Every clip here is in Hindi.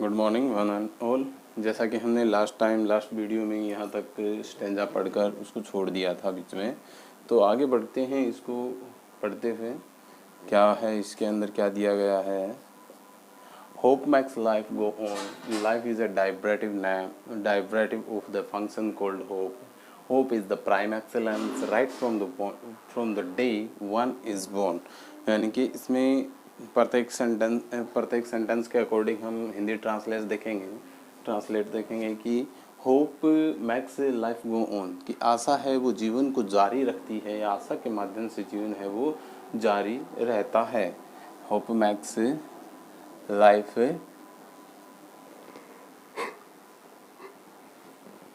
Good morning one and all. जैसा कि हमने लास्ट वीडियो में यहाँ तक स्टेंजा पढ़कर उसको छोड़ दिया था बीच में, तो आगे बढ़ते हैं इसको पढ़ते हुए। क्या है इसके अंदर, क्या दिया गया है। Hope makes life go on, life is a derivative of the function called hope. Hope is the prime excellence right from the day one is born. यानी कि इसमें प्रत्येक सेंटेंस के अकॉर्डिंग हम हिंदी ट्रांसलेट देखेंगे कि hope makes life go on, कि आशा है वो जीवन को जारी रखती है, या आशा के माध्यम से जीवन है वो जारी रहता है। Hope makes life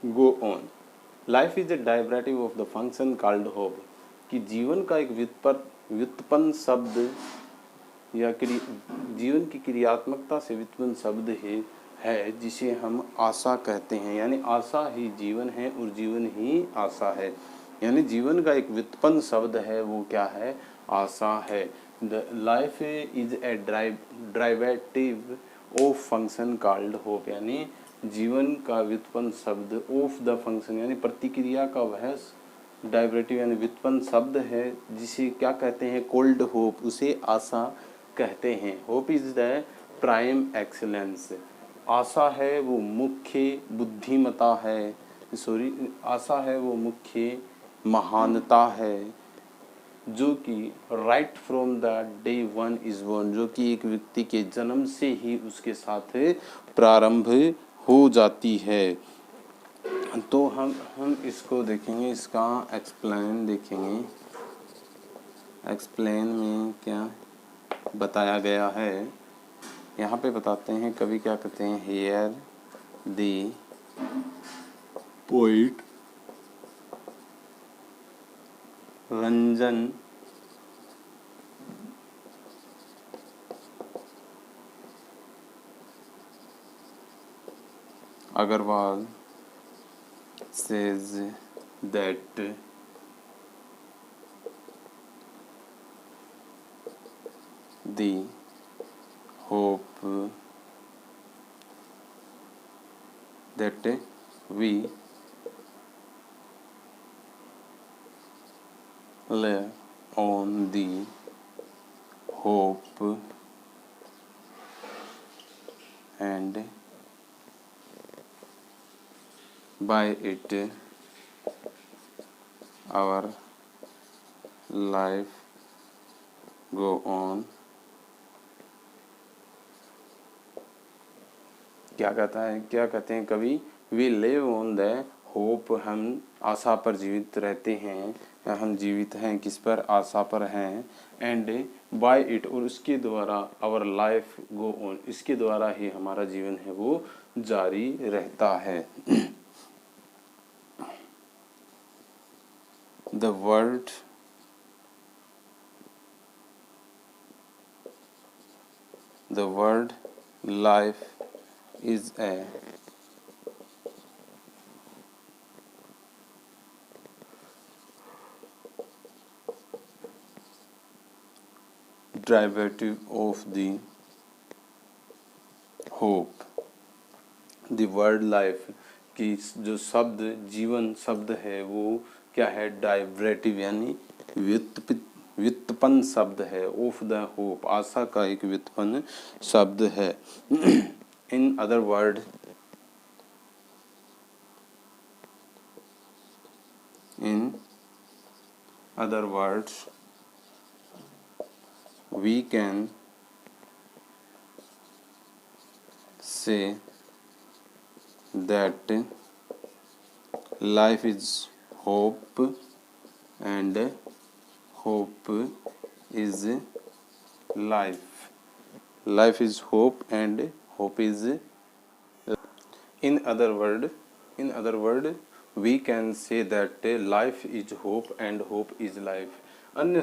go on, life is a derivative of the function called hope, कि जीवन का एक व्युत्पन्न शब्द या जीवन की क्रियात्मकता से व्युत्पन्न शब्द है जिसे हम आशा कहते हैं। यानी आशा ही जीवन है और जीवन ही आशा है। यानी जीवन का एक व्युत्पन्न शब्द है वो क्या है, आशा है। द लाइफ इज ए डाइवेटिव ऑफ फंक्शन कॉल्ड होप, यानी जीवन का व्युत्पन्न शब्द ऑफ द फंक्शन यानी प्रतिक्रिया का वह डाइवरेटिव यानी व्युत्पन्न शब्द है जिसे क्या कहते हैं, कोल्ड होप, उसे आशा कहते हैं। Hope is the prime excellence, आशा है वो मुख्य बुद्धिमता है, आशा है वो मुख्य महानता है, जो कि right from the day one is born, जो कि एक व्यक्ति के जन्म से ही उसके साथ प्रारंभ हो जाती है। तो हम इसको देखेंगे, इसका एक्सप्लेन देखेंगे। एक्सप्लेन में क्या बताया गया है यहाँ पे बताते हैं। कवि क्या कहते हैं, here the poet Ranjan Agarwal says that the hope that we lay on the hope and by it our life go on। क्या कहते हैं कवि, we live on the hope, हम आशा पर जीवित रहते हैं, या हम जीवित हैं किस पर, आशा पर हैं। एंड बाय इट, और उसके द्वारा आवर लाइफ गो ऑन, इसके द्वारा ही हमारा जीवन है वो जारी रहता है। The word life is a derivative of the hope। The word life की जो शब्द जीवन शब्द है वो क्या है, डाइवरेटिव यानी व्युत्पन्न शब्द है, ऑफ द होप, आशा का एक व्युत्पन्न शब्द है। In other words we can say that life is hope and hope is life। life is hope and hope is in other word we can say that life is hope and hope is life। अन्य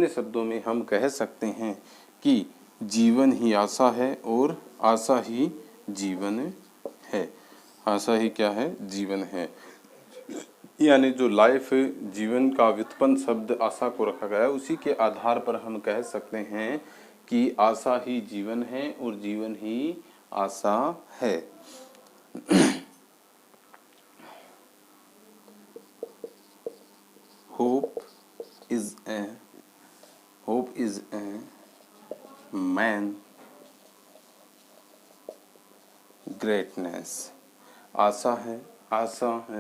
शब्दों में हम कह सकते हैं कि जीवन ही आशा है और आशा ही जीवन है। आशा ही क्या है, जीवन है। यानी जो लाइफ जीवन का व्युत्पन्न शब्द आशा को रखा गया है, उसी के आधार पर हम कह सकते हैं कि आशा ही जीवन है और जीवन ही आशा है। Hope is a main greatness. आशा है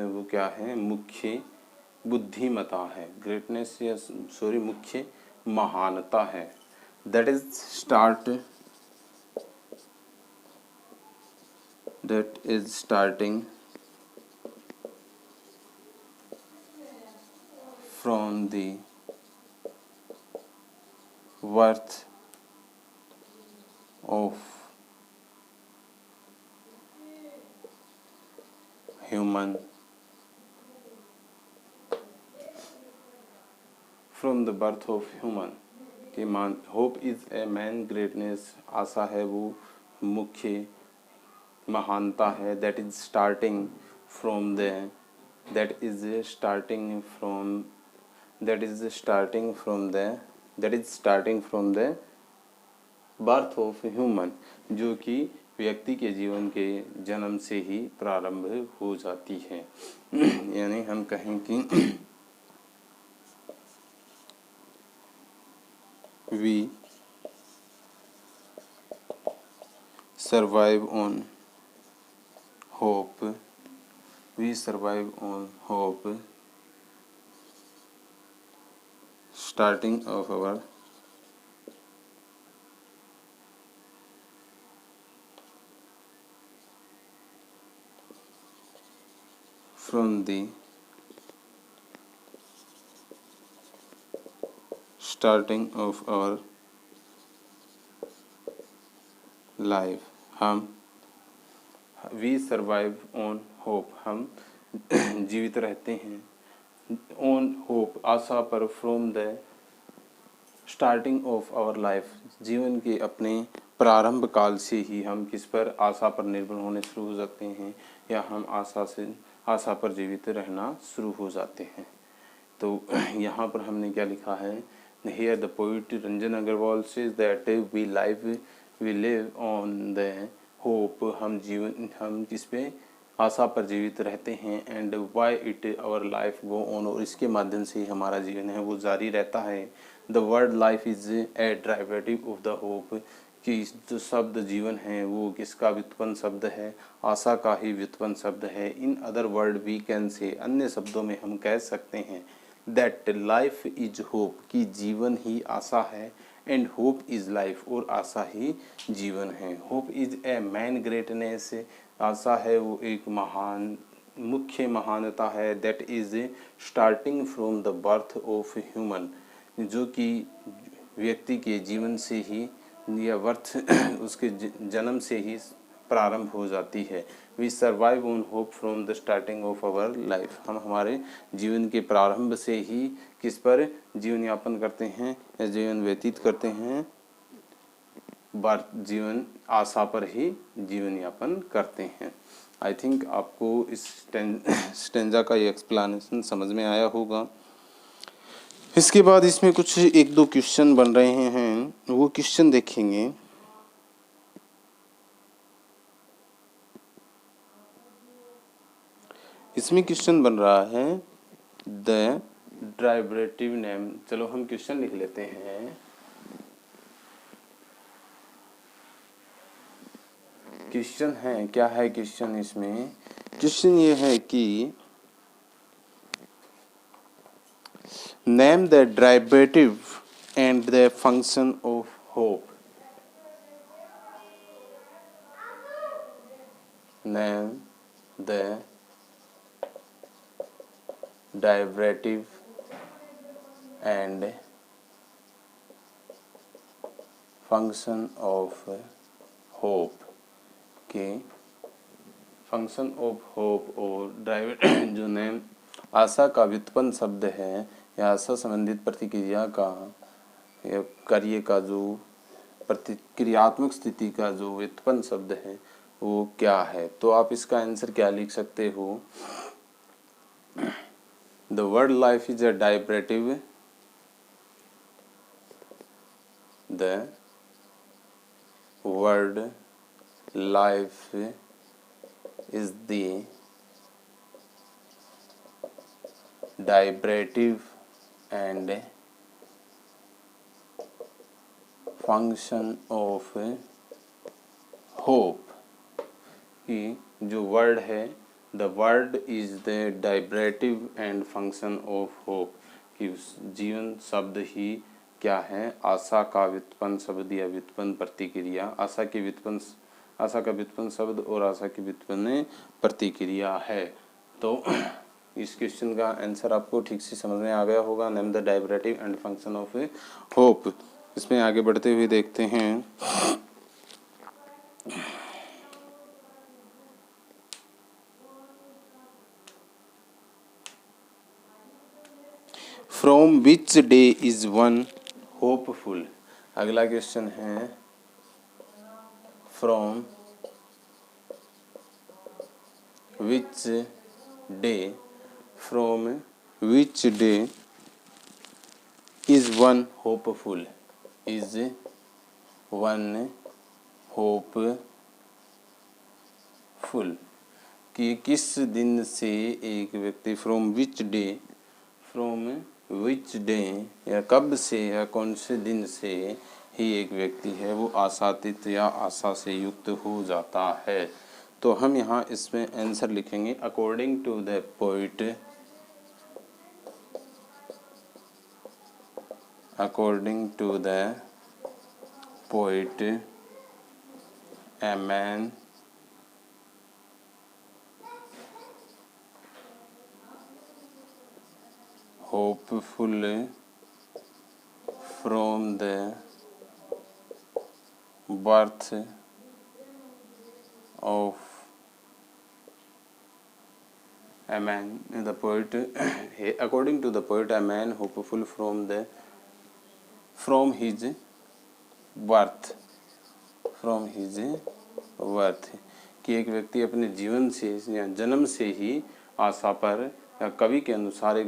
वो क्या है, मुख्य बुद्धिमता है। ग्रेटनेस या सॉरी मुख्य महानता है। That is starting from the worth of human from the birth of human कि मान hope is a main greatness, आशा है वो मुख्य महानता है। That is starting from the that is starting from the birth of human, जो कि व्यक्ति के जीवन के जन्म से ही प्रारंभ हो जाती है। यानी हम कहें कि we survive on hope starting of our from the starting of our life। हम वी सर्वाइव ऑन होप, हम जीवित रहते हैं ऑन होप, आशा पर, from the starting of our life, जीवन के अपने प्रारंभ काल से ही हम किस पर, आशा पर निर्भर होने शुरू हो जाते हैं, या हम आशा पर जीवित रहना शुरू हो जाते हैं। तो यहाँ पर हमने क्या लिखा है, here the poet Ranjan Agarwal says that we live on the hope, हम किस पे, आशा पर जीवित रहते हैं। And why it our life go on, और इसके माध्यम से ही हमारा जीवन है वो जारी रहता है। The word life is A derivative of the hope, कि जो शब्द जीवन है वो किसका व्युत्पन्न शब्द है, आशा का ही व्युत्पन्न शब्द है। In other word we can say, अन्य शब्दों में हम कह सकते हैं दैट लाइफ इज होप, कि जीवन ही आशा है। एंड होप इज लाइफ, और आशा ही जीवन है। Hope is a main greatness, आशा है वो एक मुख्य महानता है। That is starting from the birth of human, जो कि व्यक्ति के जीवन से ही या उसके जन्म से ही प्रारंभ हो जाती है। We survive on hope from the starting of our life, हम हमारे जीवन के प्रारंभ से ही किस पर जीवन यापन करते हैं या जीवन व्यतीत करते हैं, जीवन आशा पर ही जीवन यापन करते हैं। आई थिंक आपको इस स्टेंजा का ये एक्सप्लेनेशन समझ में आया होगा। इसके बाद इसमें कुछ एक दो क्वेश्चन बन रहे हैं, वो क्वेश्चन देखेंगे। इसमें क्वेश्चन बन रहा है द डेरिवेटिव नेम। चलो हम क्वेश्चन लिख लेते हैं। क्वेश्चन है, क्या है क्वेश्चन इसमें? क्वेश्चन ये है कि name the derivative and the function of hope. Name the derivative and function of hope के फंक्शन ऑफ होप और डेरिवेटिव जो नेम आशा का व्युत्पन्न शब्द है या आशा संबंधित प्रतिक्रिया का या कार्य का जो प्रतिक्रियात्मक स्थिति का जो व्युत्पन्न शब्द है वो क्या है। तो आप इसका आंसर क्या लिख सकते हो? The word life is a derivative, the word life is the deliberative and function of hope। कि जो वर्ड है, the word is the deliberative and function of hope, कि उस जीवन शब्द ही क्या है, आशा का व्युत्पन्न शब्द या व्युत्पन्न प्रतिक्रिया, आशा का व्युत्पन्न शब्द और आशा की व्युत्पन्न प्रतिक्रिया है। तो इस क्वेश्चन का आंसर आपको ठीक से समझ में आ गया होगा। Name the deliberative and function of hope. इसमें आगे बढ़ते हुए देखते हैं। From which day is one hopeful. अगला क्वेश्चन है from which day, from which day is one hopeful, is one hopeful, कि किस दिन से एक व्यक्ति, फ्रॉम विच डे या कब से या कौन से दिन से ही एक व्यक्ति है वो आशातीत या आशा से युक्त हो जाता है। तो हम यहाँ इसमें आंसर लिखेंगे according to the poet, according to the poet a man hopeful from the birth of a man, the poet according to the poet a man hopeful from his birth, कि एक व्यक्ति अपने जीवन से या जन्म से ही आशा पर, या कवि के अनुसार एक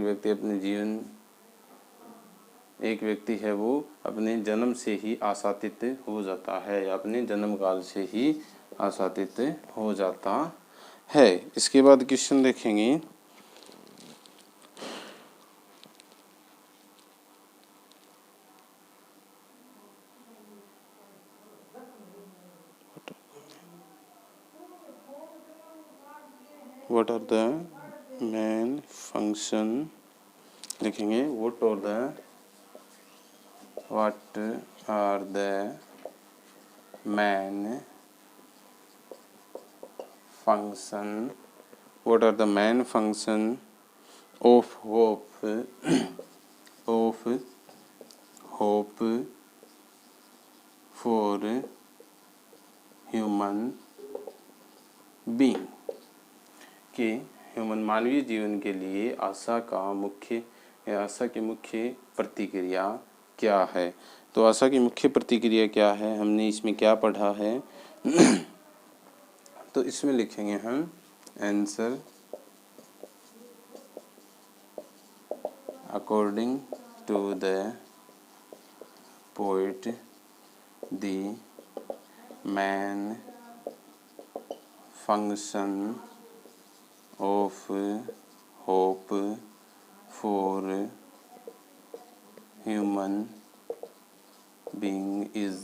व्यक्ति है वो अपने जन्म से ही आशातीत हो जाता है, या अपने जन्म काल से ही आशातीत हो जाता है। इसके बाद क्वेश्चन देखेंगे what are the main function, लिखेंगे what are the main function, what are the main function of hope for human being, कि ह्यूमन मानवीय जीवन के लिए आशा की मुख्य प्रतिक्रिया क्या है। तो आशा की मुख्य प्रतिक्रिया क्या है, हमने इसमें क्या पढ़ा है तो इसमें लिखेंगे हम answer according to the poet the main function of hope for human being is,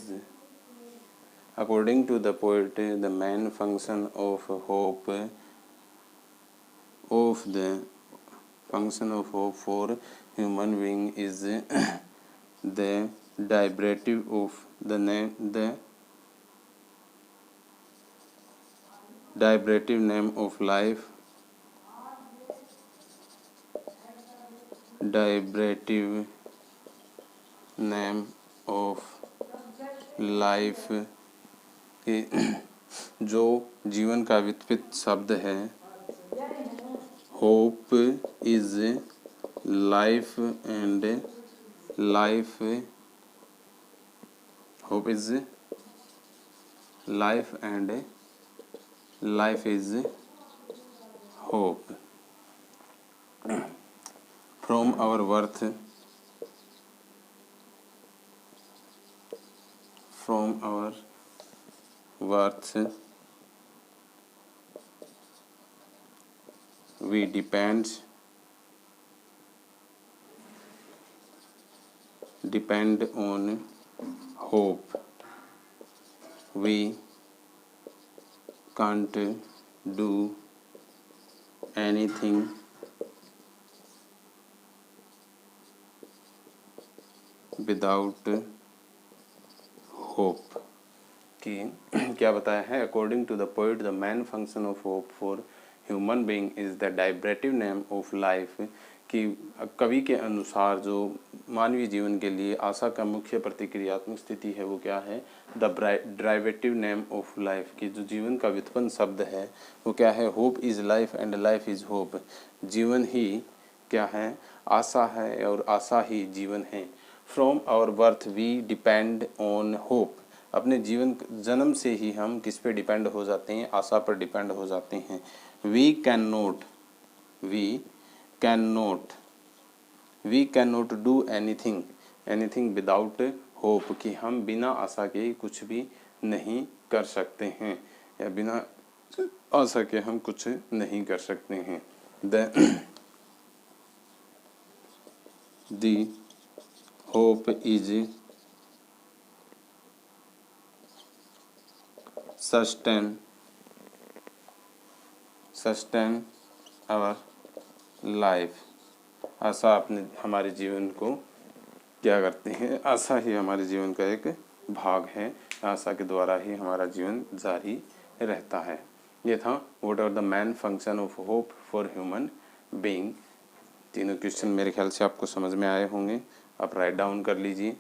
according to the poet the main function of hope for human being is the deliberative of the deliberative name of life, deliberative name of life, कि जो जीवन का व्युत्पन्न शब्द है, hope is life and hope is life and life is hope. From our birth, from our worth we depend on hope. We can't do anything without hope. कि क्या बताया है, according to the poet the main function of hope for human being is the derivative name of life, कि कवि के अनुसार जो मानवीय जीवन के लिए आशा का मुख्य प्रतिक्रियात्मक स्थिति है वो क्या है, द ड्राइवेटिव नेम ऑफ लाइफ, की जो जीवन का व्युत्पन्न शब्द है वो क्या है, hope is life and life is hope, जीवन ही क्या है, आशा है और आशा ही जीवन है। From our birth we depend on hope, अपने जीवन जन्म से ही हम किस पे डिपेंड हो जाते हैं, आशा पर डिपेंड हो जाते हैं। We can not do anything without hope, कि हम बिना आशा के कुछ भी नहीं कर सकते हैं, या बिना आशा के हम कुछ नहीं कर सकते हैं। The hope is sustain our life, आशा अपने हमारे जीवन को क्या करते हैं, आशा ही हमारे जीवन का एक भाग है, आशा के द्वारा ही हमारा जीवन जारी रहता है। ये था what are the main function of hope for human being. तीनों क्वेश्चन मेरे ख्याल से आपको समझ में आए होंगे, आप राइट डाउन कर लीजिए।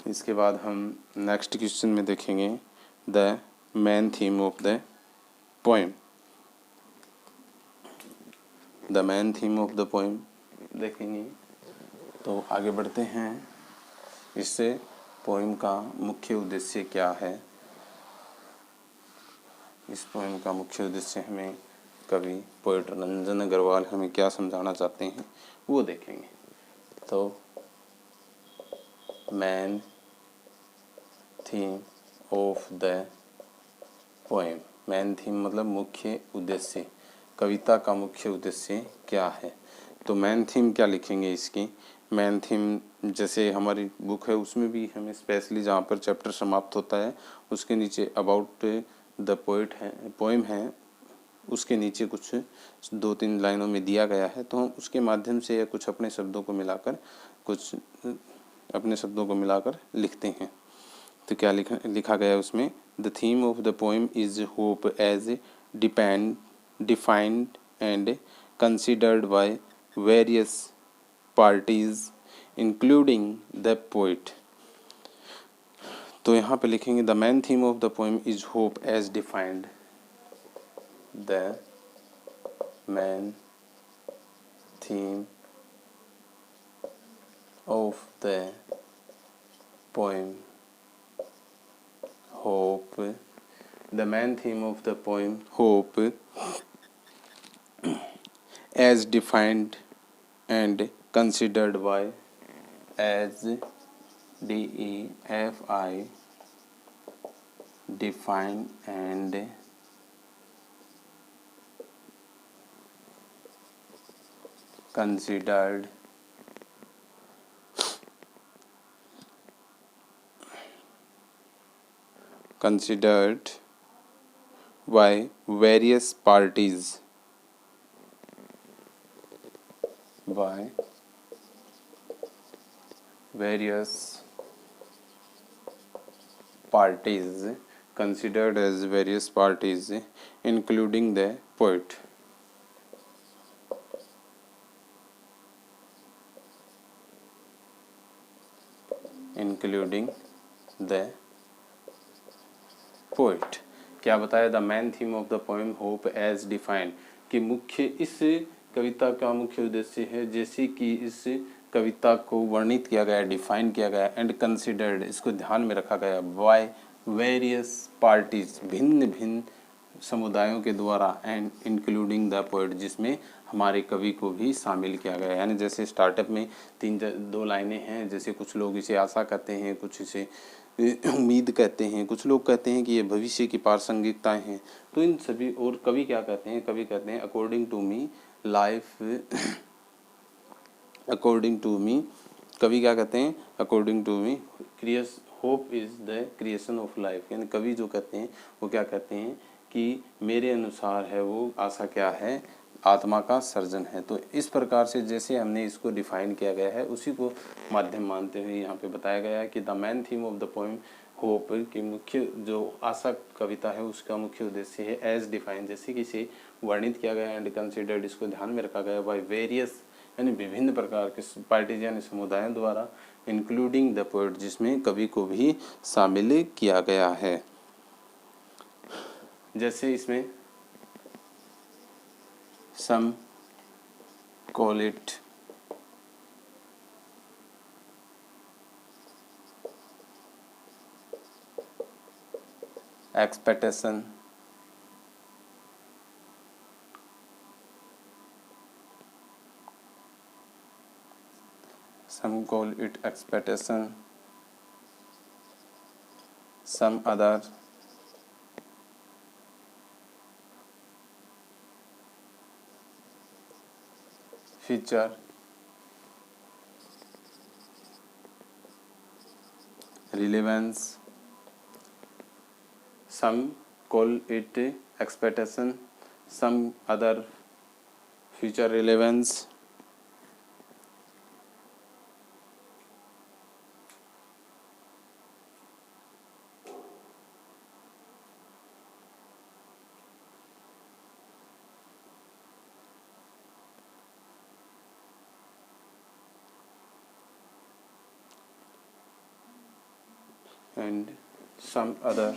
इसके बाद हम नेक्स्ट क्वेश्चन में देखेंगे the main theme of the poem. The main theme of the poem देखेंगे, तो आगे बढ़ते हैं। इससे पोएम का मुख्य उद्देश्य क्या है, इस पोएम का मुख्य उद्देश्य हमें कवि पोएट रंजन अग्रवाल हमें क्या समझाना चाहते हैं वो देखेंगे। तो main theme of the poem, main theme मतलब मुख्य उद्देश्य, कविता का मुख्य उद्देश्य क्या है। तो मेन थीम क्या लिखेंगे इसकी, मेन थीम जैसे हमारी बुक है उसमें भी हमें स्पेशली जहाँ पर चैप्टर समाप्त होता है उसके नीचे अबाउट द पोएट है, पोएम है, उसके नीचे कुछ 2-3 लाइनों में दिया गया है, तो हम उसके माध्यम से या कुछ अपने शब्दों को मिलाकर लिखते हैं। तो क्या लिखा गया है उसमें, the theme of the poem is hope as defined and considered by various parties including the poet. तो यहाँ पे लिखेंगे the main theme of the poem is hope as defined, the main theme of the poem hope, the main theme of the poem hope as defined and considered by, as DEFI, define and considered by various parties considered as various parties including the poet. Poet क्या बताया, the main theme of the poem hope as defined, कि मुख्य इस कविता का मुख्य उद्देश्य है जैसे कि इस कविता को वर्णित किया गया, डिफाइन किया गया, एंड कंसिडर्ड इसको ध्यान में रखा गया, बाय वेरियस पार्टीज भिन्न समुदायों के द्वारा एंड इंक्लूडिंग द पोएट, जिसमें हमारे कवि को भी शामिल किया गया है। यानी जैसे स्टार्टअप में दो लाइनें हैं, जैसे कुछ लोग इसे आशा कहते हैं, कुछ इसे उम्मीद कहते हैं, कुछ लोग कहते हैं कि ये भविष्य की प्रासंगिकताएं हैं। तो इन सभी, और कवि क्या कहते हैं, कवि कहते हैं according to me life, according to me, कवि क्या कहते हैं, according to me creates hope is the creation of life. यानी कवि जो कहते हैं वो क्या कहते हैं कि मेरे अनुसार है वो आशा क्या है, आत्मा का सर्जन है। तो इस प्रकार से जैसे हमने इसको डिफाइन किया गया है उसी को माध्यम मानते हुए यहाँ पे बताया गया है कि the main theme of the poem hope की मुख्य जो आशा कविता है उसका मुख्य उद्देश्य है एज डिफाइन, जैसे कि इसे वर्णित किया गया एंड कंसिडर्ड, इसको ध्यान में रखा गया बाय वेरियस यानी विभिन्न प्रकार के पार्टीज यानी समुदायों द्वारा, इंक्लूडिंग द पोएट, जिसमें कवि को भी शामिल किया गया है। जैसे इसमें some call it expectation, some call it expectation, some other future relevance, some call it expectation, some other future relevance, and some other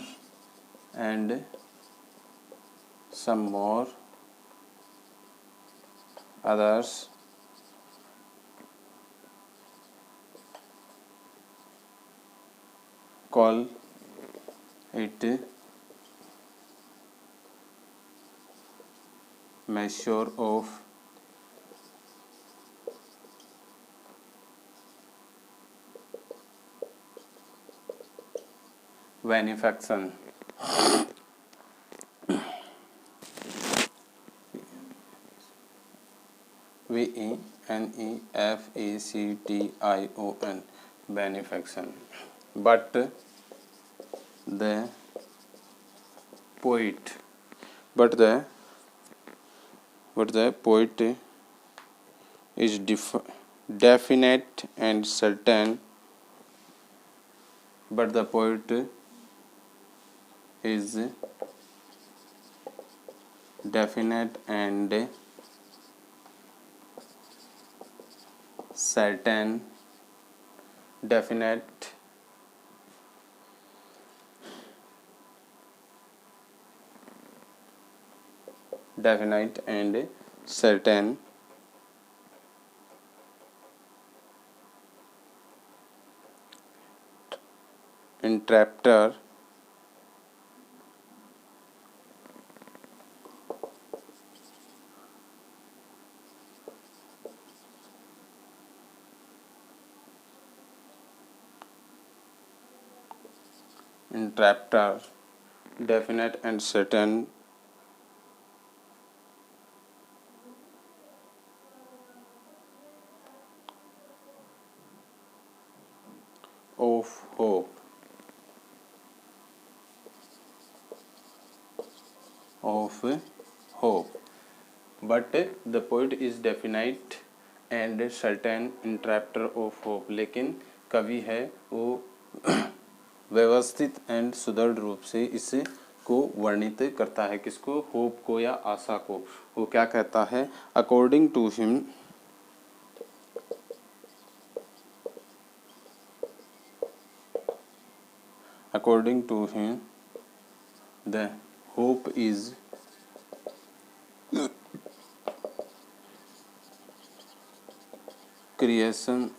and some more others call it measure of benefaction, benefaction, benefaction. But the poet, but the poet is definite and certain. But the poet is definite and certain, definite and certain, interpreter definite and certain of hope, but the poet is definite and certain interpreter of hope। लेकिन कवि है वो व्यवस्थित एंड सुदृढ़ रूप से इसे को वर्णित करता है, किसको, होप को या आशा को। वो क्या कहता है, according to him the hope is creation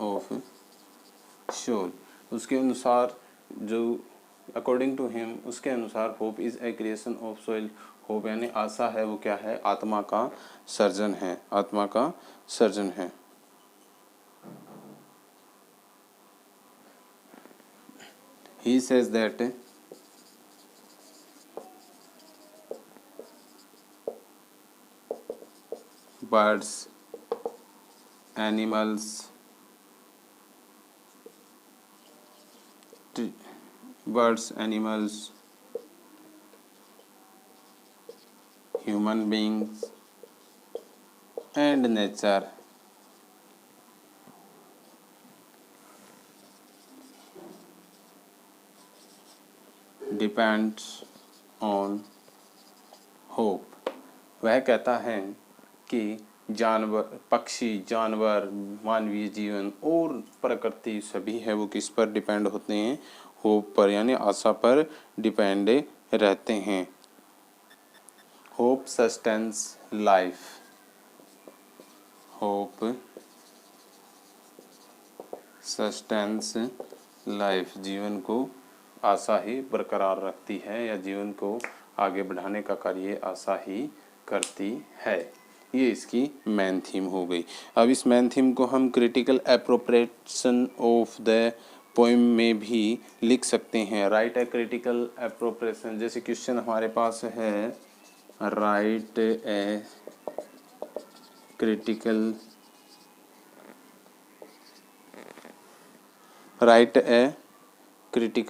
of soul. उसके अनुसार जो अकॉर्डिंग टू हिम, उसके अनुसार hope is a creation of soul. Hope यानी आशा है, वो क्या है? आत्मा का सर्जन है, आत्मा का सर्जन है। He says that birds, animals, t- birds, animals, human beings, and nature depends on hope. वह कहता है कि जानवर, पक्षी, जानवर, मानवीय जीवन और प्रकृति सभी है वो किस पर डिपेंड होते हैं? होप पर, यानी आशा पर डिपेंड रहते हैं। Hope sustains life. Hope sustains life, जीवन को आशा ही बरकरार रखती है, या जीवन को आगे बढ़ाने का कार्य आशा ही करती है। ये इसकी मेन थीम हो गई। अब इस मेन थीम को हम critical appropriation of the poem में भी लिख सकते हैं। राइट ए क्रिटिकल एप्रोप्रिएशन, जैसे क्वेश्चन हमारे पास है, right a critical, right a critical